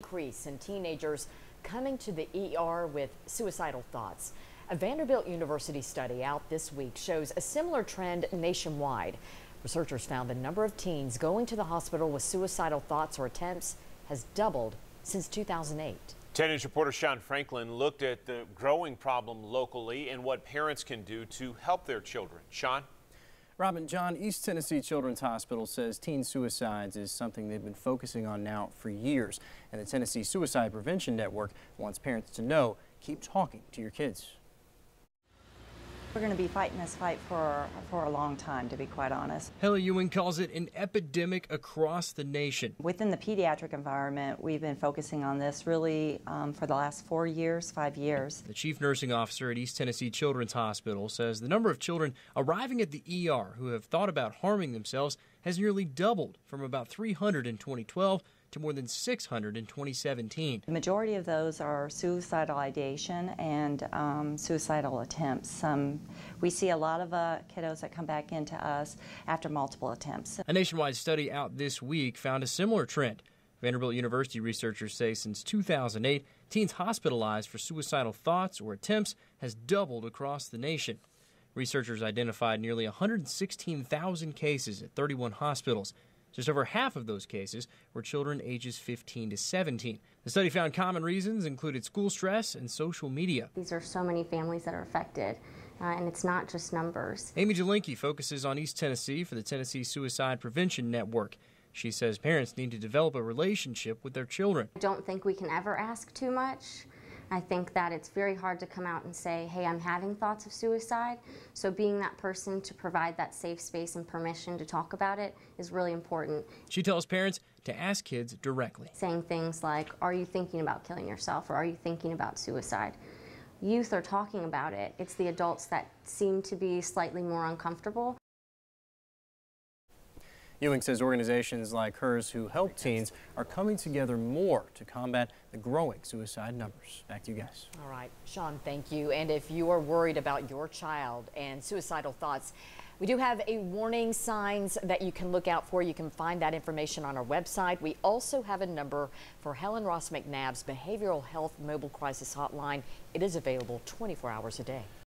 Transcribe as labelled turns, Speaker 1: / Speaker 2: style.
Speaker 1: Increase in teenagers coming to the ER with suicidal thoughts. A Vanderbilt University study out this week shows a similar trend nationwide. Researchers found the number of teens going to the hospital with suicidal thoughts or attempts has doubled since 2008.
Speaker 2: 10 News reporter Sean Franklin looked at the growing problem locally and what parents can do to help their children. Sean?
Speaker 3: Robin, John, East Tennessee Children's Hospital says teen suicides is something they've been focusing on now for years. And the Tennessee Suicide Prevention Network wants parents to know, keep talking to your kids.
Speaker 4: We're going to be fighting this fight for a long time, to be quite honest.
Speaker 5: Hella Ewing calls it an epidemic across the nation.
Speaker 4: Within the pediatric environment, we've been focusing on this really for the last 5 years.
Speaker 5: The chief nursing officer at East Tennessee Children's Hospital says the number of children arriving at the ER who have thought about harming themselves has nearly doubled from about 300 in 2012 to more than 600 in 2017.
Speaker 4: The majority of those are suicidal ideation and suicidal attempts. We see a lot of kiddos that come back into us after multiple attempts.
Speaker 5: A nationwide study out this week found a similar trend. Vanderbilt University researchers say since 2008, teens hospitalized for suicidal thoughts or attempts has doubled across the nation. Researchers identified nearly 116,000 cases at 31 hospitals. Just over half of those cases were children ages 15 to 17. The study found common reasons included school stress and social media.
Speaker 6: These are so many families that are affected, and it's not just numbers.
Speaker 5: Amy Jelinke focuses on East Tennessee for the Tennessee Suicide Prevention Network. She says parents need to develop a relationship with their children.
Speaker 6: I don't think we can ever ask too much. I think that it's very hard to come out and say, hey, I'm having thoughts of suicide. So being that person to provide that safe space and permission to talk about it is really important.
Speaker 5: She tells parents to ask kids directly.
Speaker 6: Saying things like, are you thinking about killing yourself, or are you thinking about suicide? Youth are talking about it. It's the adults that seem to be slightly more uncomfortable.
Speaker 3: Ewing says organizations like hers who help teens are coming together more to combat the growing suicide numbers. Back to you guys.
Speaker 1: All right, Sean, thank you. And if you are worried about your child and suicidal thoughts, we do have a warning signs that you can look out for. You can find that information on our website. We also have a number for Helen Ross McNabb's Behavioral Health Mobile Crisis Hotline. It is available 24 hours a day.